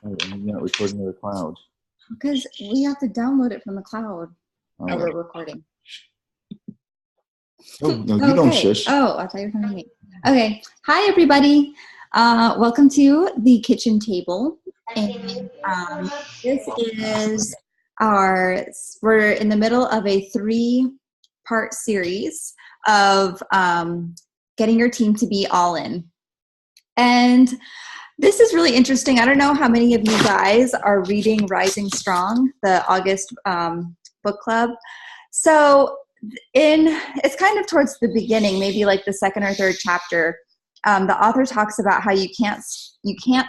Right, and you're not recording to the cloud. Because we have to download it from the cloud. Oh, We're recording. Oh, no, you don't shush. Oh, I thought you were talking to me. Okay. Hi, everybody. Welcome to the kitchen table. And this is we're in the middle of a 3-part series of getting your team to be all in. And this is really interesting. I don't know how many of you guys are reading Rising Strong, the August book club. So it's kind of towards the beginning, maybe like the 2nd or 3rd chapter. The author talks about how you can't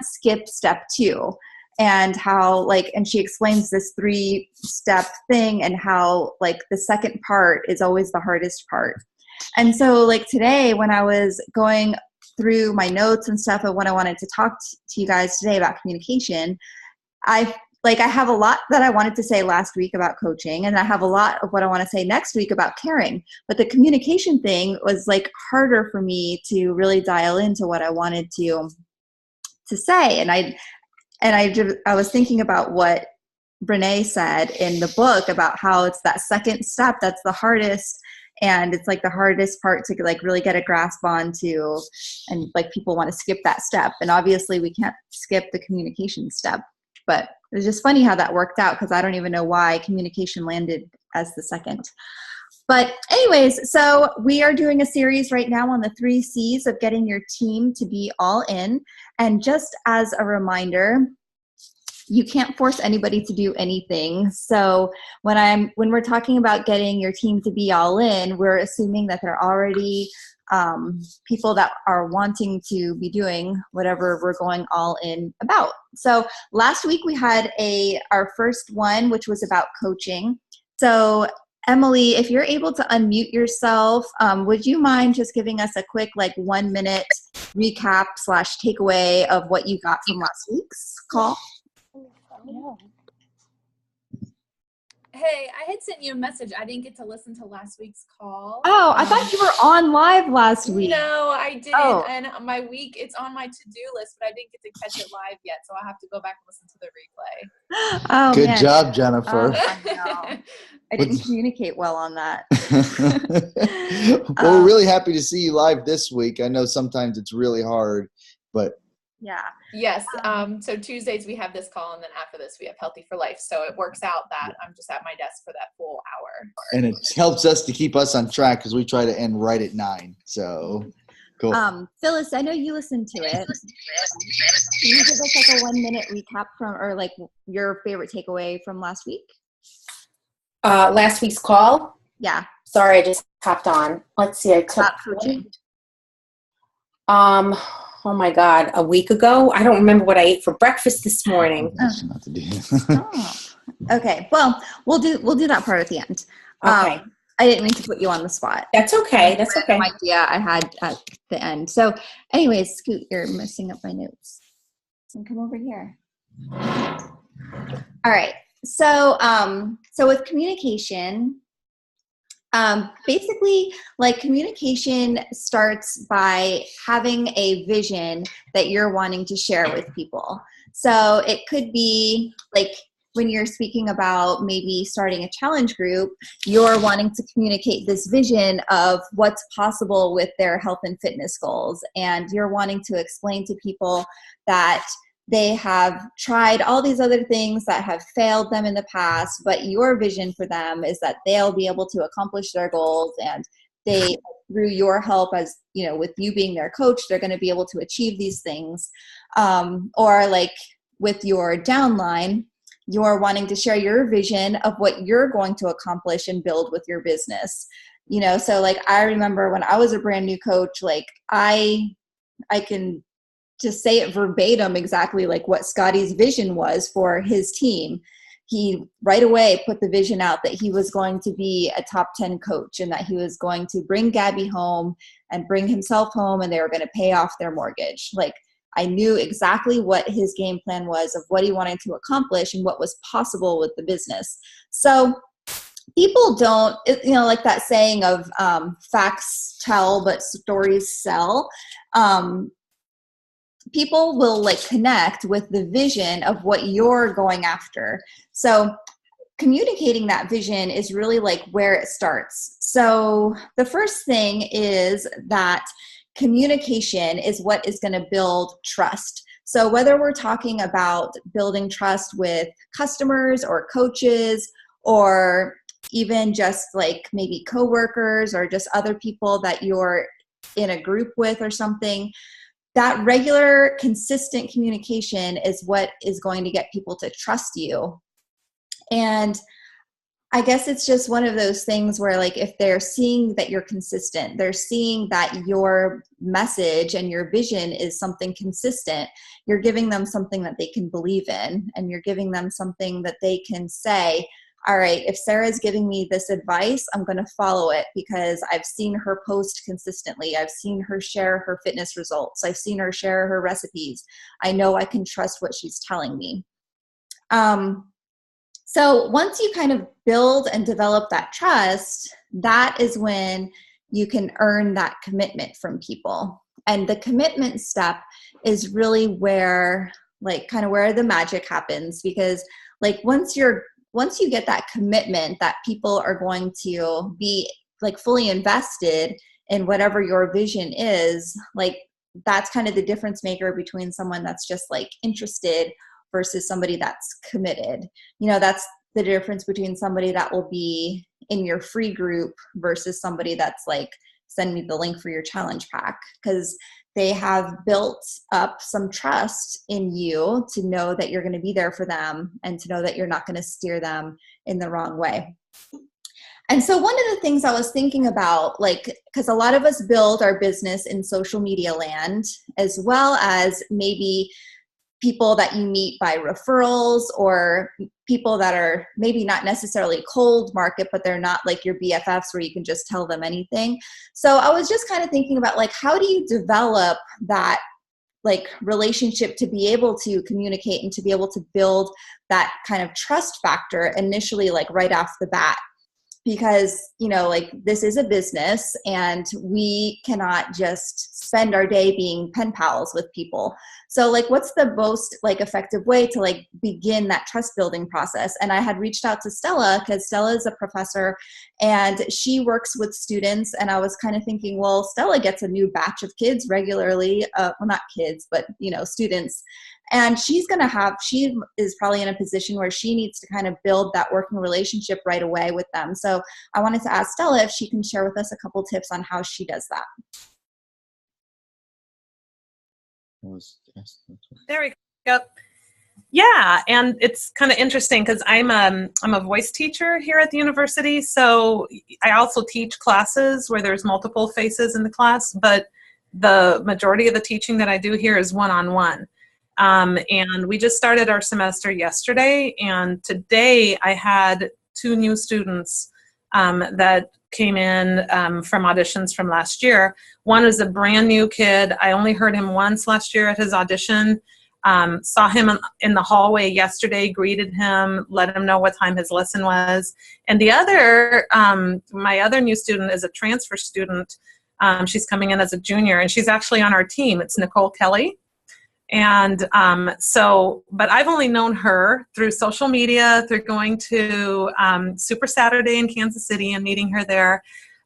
skip step 2, and how and she explains this 3-step thing, and how the second part is always the hardest part. And so today, when I was going through my notes and stuff of what I wanted to talk to you guys today about communication, I have a lot that I wanted to say last week about coaching, and I have a lot of what I want to say next week about caring. But the communication thing was harder for me to really dial into what I wanted to say. And I was thinking about what Brene said in the book about how it's that second step that's the hardest, and it's the hardest part to really get a grasp onto, and people want to skip that step. And obviously we can't skip the communication step, but it was just funny how that worked out, because I don't even know why communication landed as the second. But anyways, so we are doing a series right now on the 3 C's of getting your team to be all in. And just as a reminder, you can't force anybody to do anything. So when we're talking about getting your team to be all in, we're assuming that they're already people that are wanting to be doing whatever we're going all in about. So last week we had our first one, which was about coaching. So Emily, if you're able to unmute yourself, would you mind just giving us a quick 1-minute recap / takeaway of what you got from last week's call? Yeah. Hey, I had sent you a message. I didn't get to listen to last week's call. Oh, I thought you were on live last week. No, I didn't. Oh. And my week, it's on my to-do list, but I didn't get to catch it live yet, so I'll have to go back and listen to the replay. Oh, Good man. job, Jennifer. I know. I didn't communicate well on that. Well, we're really happy to see you live this week. I know sometimes it's really hard, but yeah. Yes. So Tuesdays we have this call, and then after this we have Healthy for Life. So it works out that I'm just at my desk for that full hour. And it helps us to keep us on track, because we try to end right at 9. So cool. Phyllis, I know you listened to it. Can you give us a 1-minute recap from, or your favorite takeaway from last week? Last week's call? Yeah. Sorry, I just hopped on. Let's see. I took coaching. Oh my God, a week ago? I don't remember what I ate for breakfast this morning. Oh. Okay. Well, we'll do that part at the end. Okay. I didn't mean to put you on the spot. That's okay. That's okay. Random idea I had at the end. So anyways, Scoot, you're messing up my notes. So come over here. All right. So with communication, basically communication starts by having a vision that you're wanting to share with people. So it could be when you're speaking about maybe starting a challenge group, you're wanting to communicate this vision of what's possible with their health and fitness goals. And you're wanting to explain to people that they have tried all these other things that have failed them in the past, but your vision for them is that they'll be able to accomplish their goals, and they, through your help, as with you being their coach, they're going to be able to achieve these things. Or with your downline, you're wanting to share your vision of what you're going to accomplish and build with your business. So I remember when I was a brand new coach, I can just say it verbatim exactly what Scotty's vision was for his team. He right away put the vision out that he was going to be a top 10 coach, and that he was going to bring Gabby home and bring himself home, and they were going to pay off their mortgage. I knew exactly what his game plan was of what he wanted to accomplish and what was possible with the business. So people don't, that saying of facts tell, but stories sell. people will like connect with the vision of what you're going after. So communicating that vision is really like where it starts. So the first thing is that communication is what is going to build trust. So whether we're talking about building trust with customers or coaches, or even just like maybe coworkers or just other people that you're in a group with or something, that regular, consistent communication is what is going to get people to trust you. And I guess it's just one of those things where, like, if they're seeing that you're consistent, they're seeing that your message and your vision is something consistent, you're giving them something that they can believe in, and you're giving them something that they can say, all right, if Sarah's giving me this advice, I'm going to follow it because I've seen her post consistently. I've seen her share her fitness results. I've seen her share her recipes. I know I can trust what she's telling me. So once you kind of build and develop that trust, that is when you can earn that commitment from people. And the commitment step is really where, like, kind of where the magic happens, because like once you get that commitment that people are going to be like fully invested in whatever your vision is, like that's kind of the difference maker between someone that's just like interested versus somebody that's committed. You know, that's the difference between somebody that will be in your free group versus somebody that's like, send me the link for your challenge pack, because they have built up some trust in you to know that you're going to be there for them and to know that you're not going to steer them in the wrong way. And so one of the things I was thinking about, like, because a lot of us build our business in social media land, as well as maybe people that you meet by referrals, or people that are maybe not necessarily cold market, but they're not like your BFFs where you can just tell them anything. So I was just kind of thinking about, like, how do you develop that like relationship to be able to communicate and to be able to build that kind of trust factor initially, like right off the bat? Because, you know, like this is a business and we cannot just spend our day being pen pals with people. So like, what's the most like effective way to like begin that trust building process? And I had reached out to Stella because Stella is a professor and she works with students. And I was kind of thinking, well, Stella gets a new batch of kids regularly. Well, not kids, but, you know, students. And she is probably in a position where she needs to kind of build that working relationship right away with them. So I wanted to ask Stella if she can share with us a couple tips on how she does that. There we go. Yeah, and it's kind of interesting because I'm a voice teacher here at the university, so I also teach classes where there's multiple faces in the class, but the majority of the teaching that I do here is one-on-one. And we just started our semester yesterday, and today I had 2 new students that came in from auditions from last year. One is a brand new kid. I only heard him once last year at his audition. Saw him in the hallway yesterday, greeted him, let him know what time his lesson was. And the other, my other new student is a transfer student. She's coming in as a junior, and she's actually on our team. It's Nicole Kelly. And but I've only known her through social media, through going to Super Saturday in Kansas City and meeting her there.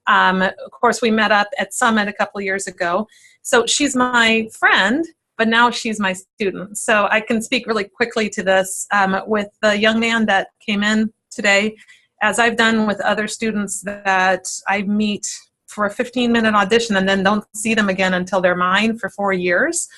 Of course, we met up at Summit a couple of years ago. So she's my friend, but now she's my student. So I can speak really quickly to this with the young man that came in today, as I've done with other students that I meet for a 15-minute audition and then don't see them again until they're mine for 4 years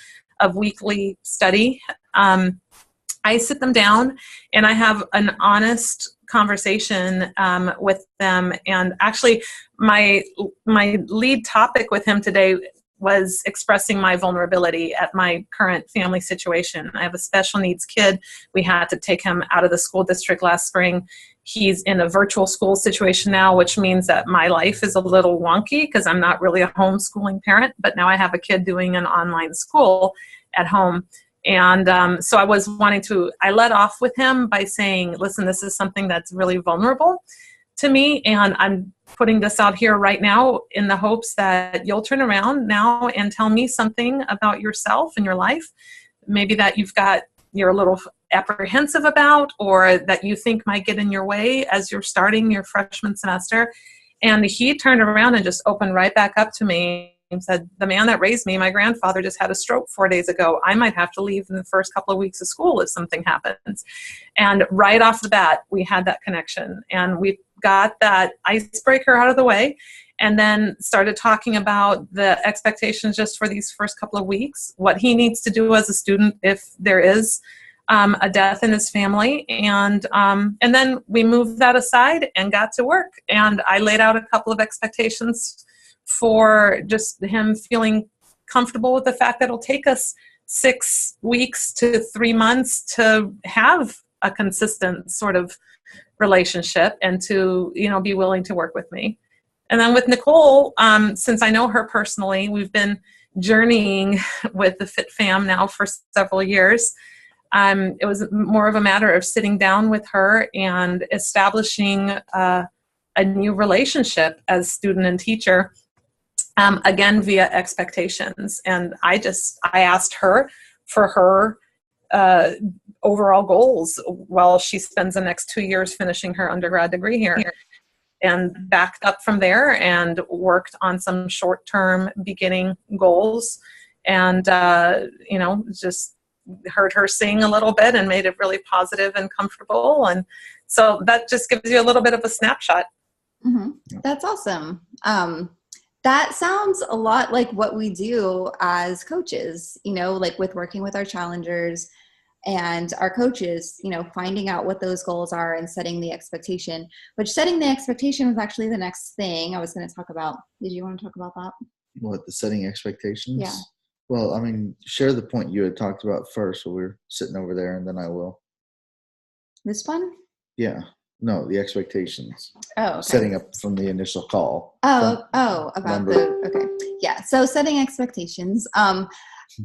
of weekly study. I sit them down and I have an honest conversation with them. And actually my lead topic with him today was expressing my vulnerability at my current family situation. I have a special needs kid. We had to take him out of the school district last spring. He's in a virtual school situation now, which means that my life is a little wonky because I'm not really a homeschooling parent, but now I have a kid doing an online school at home. And so I led off with him by saying, listen, this is something that's really vulnerable. to me, and I'm putting this out here right now in the hopes that you'll turn around now and tell me something about yourself and your life, maybe that you're a little apprehensive about, or that you think might get in your way as you're starting your freshman semester. And he turned around and just opened right back up to me and said, the man that raised me, my grandfather, just had a stroke 4 days ago. I might have to leave in the first couple of weeks of school if something happens. And right off the bat, we had that connection, and we got that icebreaker out of the way, and then started talking about the expectations just for these first couple of weeks, what he needs to do as a student if there is a death in his family. And then we moved that aside and got to work. And I laid out a couple of expectations for just him feeling comfortable with the fact that it'll take us 6 weeks to 3 months to have a consistent sort of relationship, and to, be willing to work with me. And then with Nicole, since I know her personally, we've been journeying with the Fit Fam now for several years. It was more of a matter of sitting down with her and establishing a new relationship as student and teacher, again, via expectations. And I asked her for her overall goals while she spends the next 2 years finishing her undergrad degree here, and backed up from there and worked on some short-term beginning goals, and just heard her sing a little bit and made it really positive and comfortable. And so that just gives you a little bit of a snapshot. Mm-hmm. That's awesome. That sounds a lot like what we do as coaches, like with working with our challengers and our coaches, finding out what those goals are and setting the expectation, which setting the expectation was actually the next thing I was going to talk about. Did you want to talk about that? What, the setting expectations? Yeah. Well, share the point you had talked about first, so we're sitting over there, and then I will. This one? Yeah. No, the expectations. Oh, okay. Setting up from the initial call. Okay. Yeah. So setting expectations.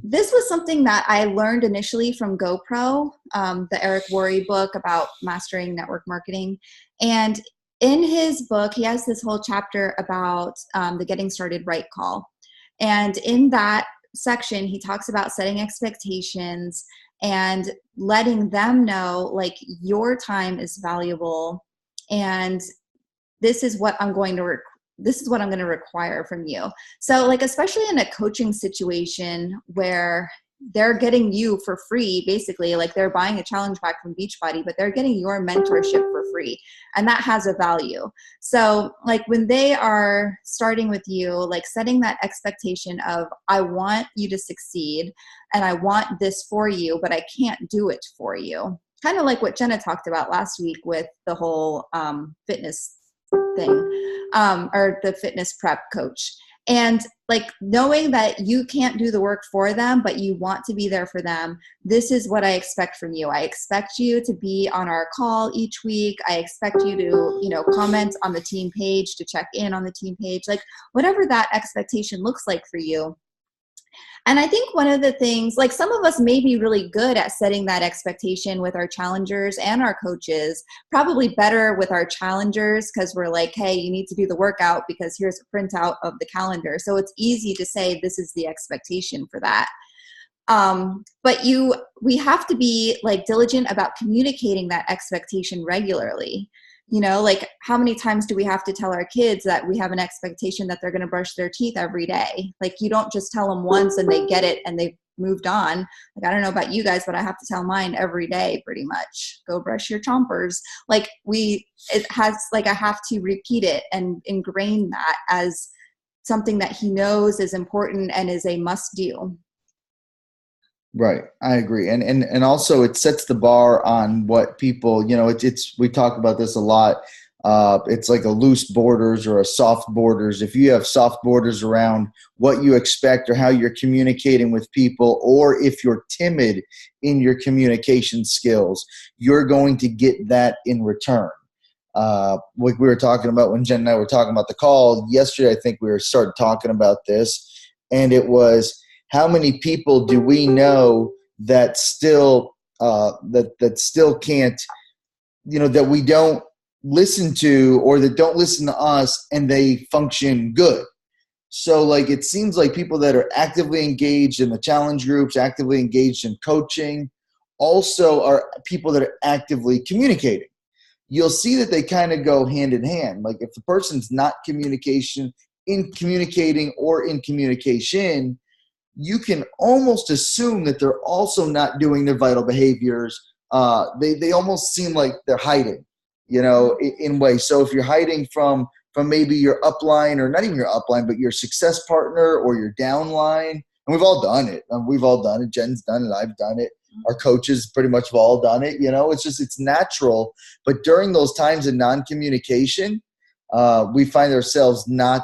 This was something that I learned initially from GoPro, the Eric Worre book about mastering network marketing. And in his book, he has this whole chapter about the Getting Started Right call. And in that section, he talks about setting expectations and letting them know, like, your time is valuable, and this is what I'm going to require from you. So, like, especially in a coaching situation where they're getting you for free, basically, like they're buying a challenge pack from Beachbody, but they're getting your mentorship for free, and that has a value. So, like, when they are starting with you, like setting that expectation of, I want you to succeed and I want this for you, but I can't do it for you. Kind of like what Jenna talked about last week with the whole fitness thing, or the fitness prep coach. And like knowing that you can't do the work for them, but you want to be there for them. This is what I expect from you. I expect you to be on our call each week. I expect you to, comment on the team page, to check in on the team page, like whatever that expectation looks like for you. And I think one of the things, like, some of us may be really good at setting that expectation with our challengers and our coaches, probably better with our challengers because we're like, hey, you need to do the workout because here's a printout of the calendar. So it's easy to say this is the expectation for that. But we have to be like diligent about communicating that expectation regularly. Like, how many times do we have to tell our kids that we have an expectation that they're going to brush their teeth every day? Like, you don't just tell them once and they get it and they've moved on. Like, I don't know about you guys, but I have to tell mine every day pretty much. Go brush your chompers. Like, I have to repeat it and ingrain that as something that he knows is important and is a must do. Right. I agree. And also it sets the bar on what people, we talk about this a lot. It's like a loose borders or a soft borders. If you have soft borders around what you expect or how you're communicating with people, or if you're timid in your communication skills, you're going to get that in return. Like we were talking about when Jen and I were talking about the call yesterday, I think we started talking about this, and it was, how many people do we know that still that still can't, that we don't listen to or that don't listen to us and they function good. So like it seems like people that are actively engaged in the challenge groups, actively engaged in coaching, also are people that are actively communicating. You'll see that they kind of go hand in hand. Like if the person's not communicating or in communication, you can almost assume that they're also not doing their vital behaviors. They almost seem like they're hiding, in ways. So if you're hiding from maybe your upline, or not even your upline, but your success partner or your downline, and we've all done it. Jen's done it. I've done it. Our coaches pretty much have all done it. It's natural. But during those times of non-communication, we find ourselves not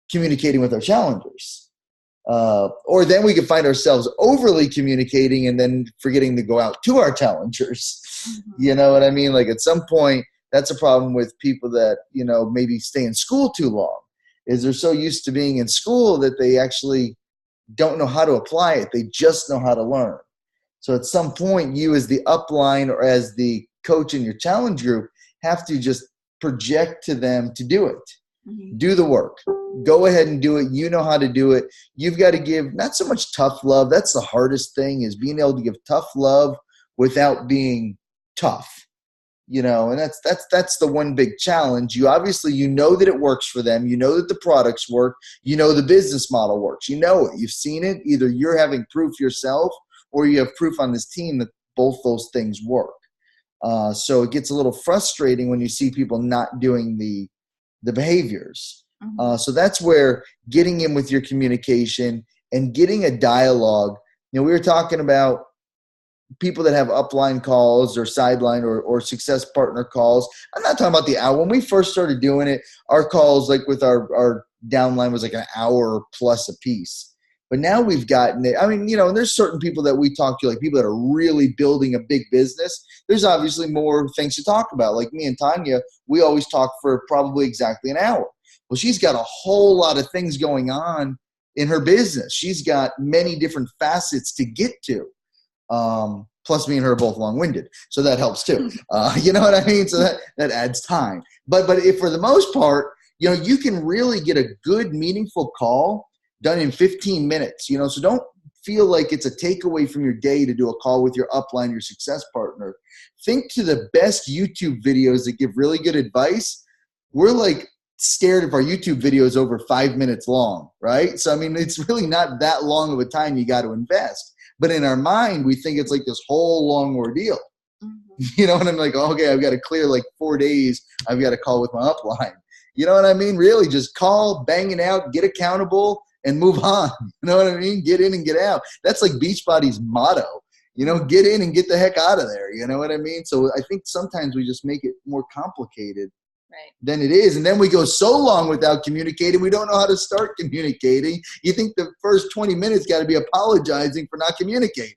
communicating with our challengers. Or then we can find ourselves overly communicating and then forgetting to go out to our challengers. Mm-hmm. You know what I mean? Like at some point, that's a problem with people that, maybe stay in school too long, is they're so used to being in school that they actually don't know how to apply it. They just know how to learn. So at some point, you as the upline or as the coach in your challenge group have to just project to them to do it. Mm-hmm. Do the work. Go ahead and do it. You know how to do it. You've got to give not so much tough love. That's the hardest thing, is being able to give tough love without being tough. And that's the one big challenge. You know that it works for them. You know that the products work. You know the business model works. You know it. You've seen it. Either you're having proof yourself or you have proof on this team that both those things work. So it gets a little frustrating when you see people not doing the behaviors. Mm-hmm. So that's where getting in with your communication and getting a dialogue. We were talking about people that have upline calls or sideline or success partner calls. I'm not talking about the hour. When we first started doing it, our calls, like with our downline, was like an hour plus a piece. But now we've gotten it. I mean, and there's certain people that we talk to, like people that are really building a big business. There's obviously more things to talk about. Like me and Tanya, we always talk for probably exactly an hour. Well, she's got a whole lot of things going on in her business. She's got many different facets to get to. Plus me and her are both long-winded, so that helps too. You know what I mean? So that adds time. But if for the most part, you can really get a good, meaningful call done in 15 minutes. So don't feel like it's a takeaway from your day to do a call with your upline, your success partner. Think to the best YouTube videos that give really good advice. We're like scared if our YouTube video is over 5 minutes long, right? So, I mean, it's really not that long of a time you got to invest. But in our mind, we think it's like this whole long ordeal. Mm-hmm. And I'm like, okay, I've got to clear like 4 days. I've got to call with my upline. You know what I mean? Really, just call, bang it out, get accountable, and move on. You know what I mean? Get in and get out. That's like Beachbody's motto. Get in and get the heck out of there. You know what I mean? So I think sometimes we just make it more complicated than it is. And then we go so long without communicating, we don't know how to start communicating. You think the first 20 minutes got to be apologizing for not communicating.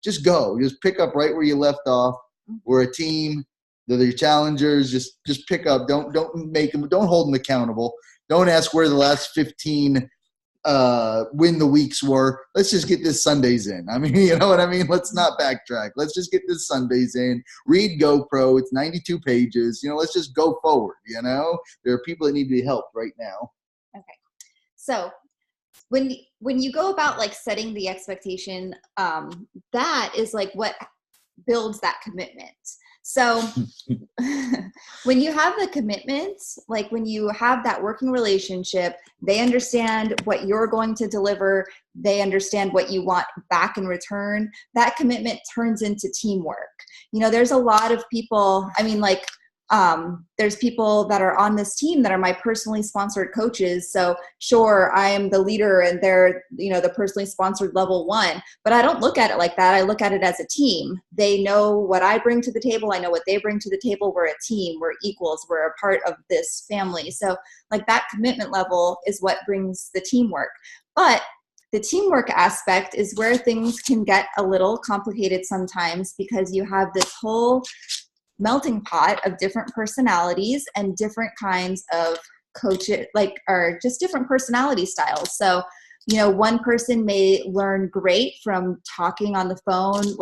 Just go. Just pick up right where you left off. We're a team. They're your challengers. Just pick up. Don't hold them accountable. Don't ask where the last 15 win the weeks were. Let's just get this Sundays in. I mean, you know what I mean? Let's not backtrack. Let's just get this Sundays in. Read GoPro. It's 92 pages. Let's just go forward. There are people that need to be helped right now. Okay. So when you go about like setting the expectation, that is like what builds that commitment. So when you have the commitment, like when you have that working relationship, they understand what you're going to deliver. They understand what you want back in return. That commitment turns into teamwork. There's a lot of people, there's people that are on this team that are my personally sponsored coaches. So sure, I am the leader and they're, the personally sponsored level 1, but I don't look at it like that. I look at it as a team. They know what I bring to the table. I know what they bring to the table. We're a team. We're equals. We're a part of this family. So like that commitment level is what brings the teamwork. But the teamwork aspect is where things can get a little complicated sometimes, because you have this whole melting pot of different personalities and different kinds of coaches, or just different personality styles. So, one person may learn great from talking on the phone,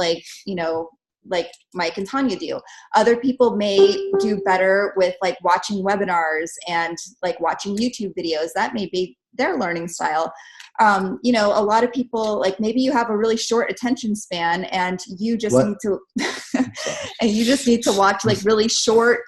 like Mike and Tanya do. Other people may do better with like watching webinars and like watching YouTube videos. That may be their learning style. You know, a lot of people, like maybe you have a really short attention span and you just need to, and you just need to watch like really short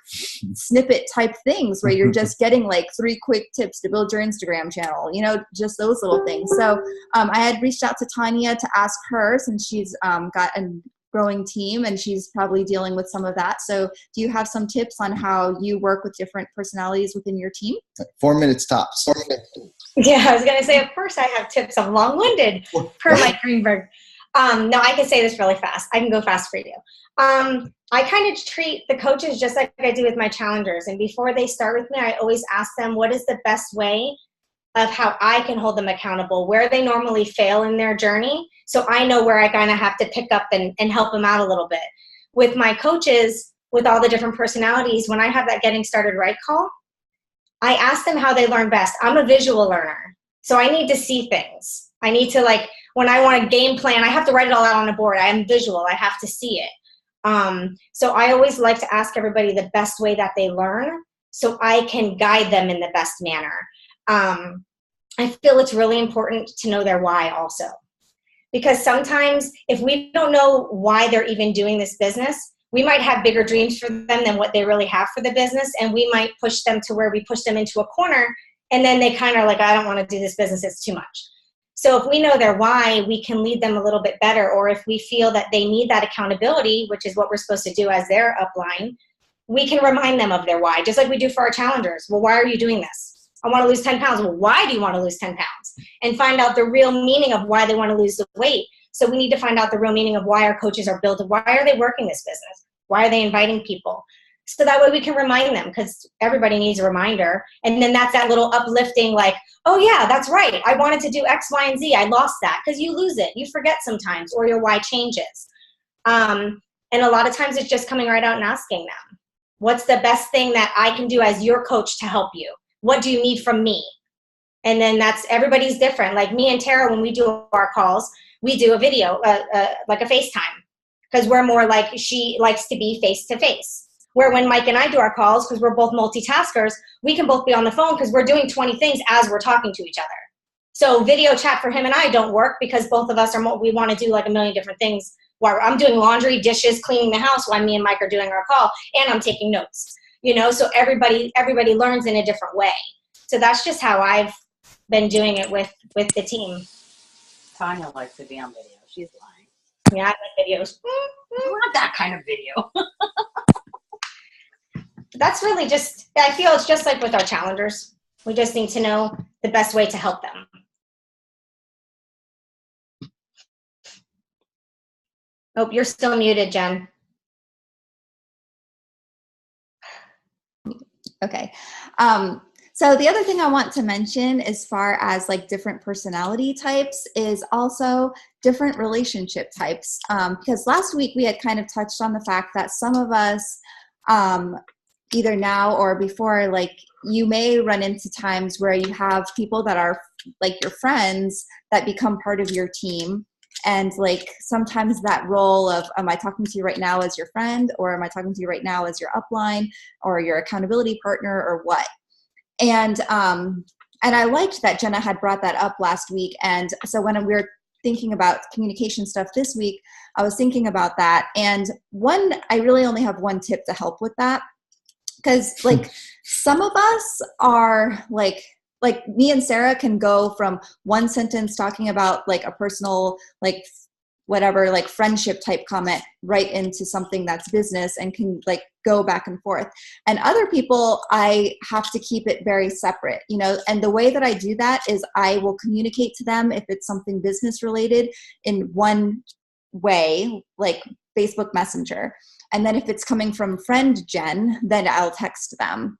snippet type things where you're just getting like 3 quick tips to build your Instagram channel, you know, just those little things. So I had reached out to Tanya to ask her, since she's got a growing team and she's probably dealing with some of that. So do you have some tips on how you work with different personalities within your team? 4 minutes tops. Yeah, I was going to say, of course I have tips. I'm long-winded per Mike Greenberg. No, I can say this really fast. I can go fast for you. I kind of treat the coaches just like I do with my challengers. And before they start with me, I always ask them, what is the best way of how I can hold them accountable, where they normally fail in their journey, so I know where I kind of have to pick up and help them out a little bit. With my coaches, with all the different personalities, when I have that Getting Started Right call, I ask them how they learn best. I'm a visual learner, so I need to see things. I need to, like, when I want a game plan, I have to write it all out on a board. I am visual. I have to see it. So I always like to ask everybody the best way that they learn so I can guide them in the best manner. I feel it's really important to know their why also. Because sometimes if we don't know why they're even doing this business, we might have bigger dreams for them than what they really have for the business, and we might push them to where we push them into a corner, and then they kind of like, I don't want to do this business, it's too much. So if we know their why, we can lead them a little bit better, or if we feel that they need that accountability, which is what we're supposed to do as their upline, we can remind them of their why, just like we do for our challengers. Well, why are you doing this? I want to lose 10 pounds. Well, why do you want to lose 10 pounds? And find out the real meaning of why they want to lose the weight. So we need to find out the real meaning of why our coaches are built. Why are they working this business? Why are they inviting people? So that way we can remind them, because everybody needs a reminder. And then that's that little uplifting, like, oh yeah, that's right. I wanted to do X, Y, and Z. I lost that, because you lose it. You forget sometimes, or your why changes. And a lot of times it's just coming right out and asking them, what's the best thing that I can do as your coach to help you? What do you need from me? And then that's, everybody's different. Like me and Tara, when we do our calls, we do a video, like a FaceTime, because we're more like, she likes to be face-to-face. Where when Mike and I do our calls, because we're both multitaskers, we can both be on the phone because we're doing 20 things as we're talking to each other. So video chat for him and I don't work, because both of us we want to do like a million different things. While I'm doing laundry, dishes, cleaning the house, while me and Mike are doing our call, and I'm taking notes. You know, so everybody learns in a different way. So that's just how I've been doing it with the team. Tanya likes to be on video. She's lying. Yeah, I make videos. Not that kind of video. That's really just, I feel it's just like with our challengers. We just need to know the best way to help them. Oh, you're still muted, Jen. Okay. So the other thing I want to mention as far as like different personality types is also different relationship types. Because last week we had kind of touched on the fact that some of us, either now or before, like you may run into times where you have people that are like your friends that become part of your team. And like sometimes that role of, am I talking to you right now as your friend, or am I talking to you right now as your upline or your accountability partner, or what? And I liked that Jenna had brought that up last week. And so when we were thinking about communication stuff this week, I was thinking about that. And I really only have one tip to help with that. Because like some of us are like me and Sarah can go from one sentence talking about like a personal, like whatever, like friendship type comment right into something that's business, and can like go back and forth. And other people, I have to keep it very separate, you know, and the way that I do that is I will communicate to them if it's something business related in one way, like Facebook Messenger. And then if it's coming from friend Jen, then I'll text them.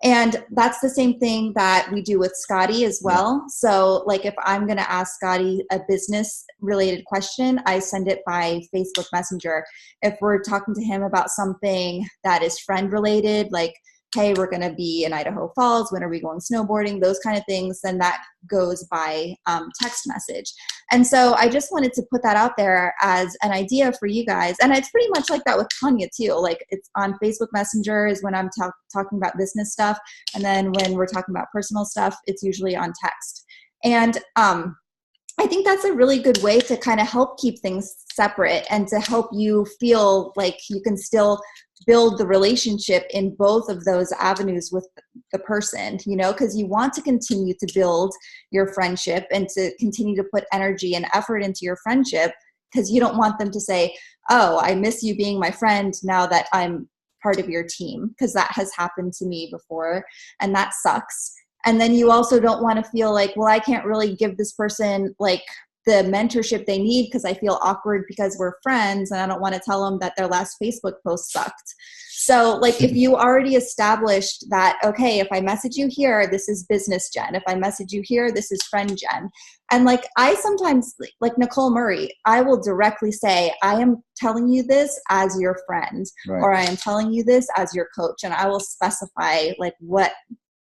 And that's the same thing that we do with Scotty as well. So like if I'm going to ask Scotty a business related question, I send it by Facebook Messenger. If we're talking to him about something that is friend related, like hey, we're going to be in Idaho Falls. When are we going snowboarding? Those kind of things. Then that goes by text message. And so I just wanted to put that out there as an idea for you guys. And it's pretty much like that with Tanya too. Like it's on Facebook Messenger is when I'm talking about business stuff. And then when we're talking about personal stuff, it's usually on text. And I think that's a really good way to kind of help keep things separate and to help you feel like you can still build the relationship in both of those avenues with the person, you know, because you want to continue to build your friendship and to continue to put energy and effort into your friendship, because you don't want them to say, oh, I miss you being my friend now that I'm part of your team, because that has happened to me before and that sucks. And then you also don't want to feel like, well, I can't really give this person like the mentorship they need because I feel awkward because we're friends and I don't want to tell them that their last Facebook post sucked. So like if you already established that, okay, if I message you here, this is business Jen. If I message you here, this is friend Jen. And like I sometimes, like Nicole Murray, I will directly say, I am telling you this as your friend, Right. or I am telling you this as your coach. And I will specify like what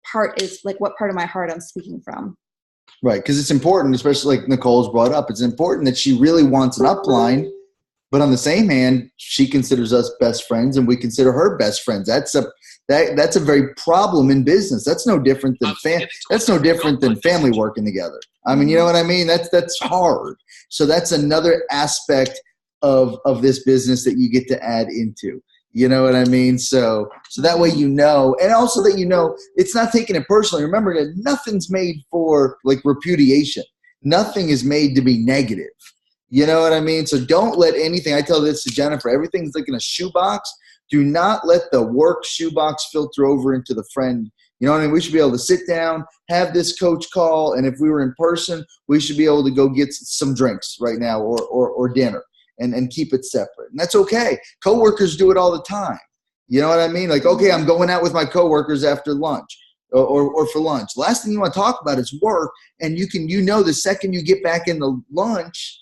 part of my heart I'm speaking from. Right, because it's important, especially like Nicole's brought up, it's important that she really wants an upline, but on the same hand, she considers us best friends and we consider her best friends. That's a very problem in business. That's no different than family working together. I mean, you know what I mean? That's hard. So that's another aspect of this business that you get to add into. You know what I mean? So that way you know, and also that you know, it's not taking it personally. Remember that nothing's made for like repudiation. Nothing is made to be negative. You know what I mean? So don't let anything, I tell this to Jennifer, everything's like in a shoebox. Do not let the work shoebox filter over into the friend. You know what I mean? We should be able to sit down, have this coach call, and if we were in person, we should be able to go get some drinks right now or dinner. And keep it separate. And that's okay. Coworkers do it all the time. You know what I mean? Like, okay, I'm going out with my coworkers after lunch or for lunch. Last thing you want to talk about is work. And the second you get back into lunch,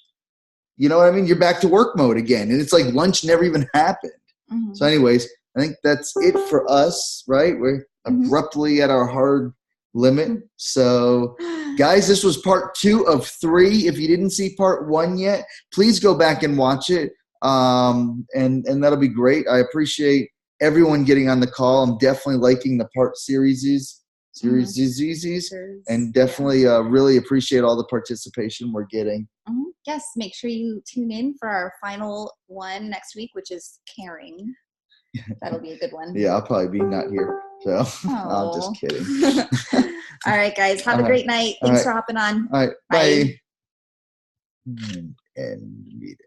you know what I mean? You're back to work mode again. And it's like lunch never even happened. Mm-hmm. So anyways, I think that's it for us, right? We're abruptly at our hard limit. So guys, this was part 2 of 3. If you didn't see part 1 yet, please go back and watch it. And that'll be great. I appreciate everyone getting on the call. I'm definitely liking the part series, and definitely really appreciate all the participation we're getting. Mm-hmm. Yes, make sure you tune in for our final one next week, which is caring. That'll be a good one. Yeah, I'll probably be not here. So I'm just kidding. All right, guys. Have a great night. Thanks for hopping on. All right. Bye. And meeting.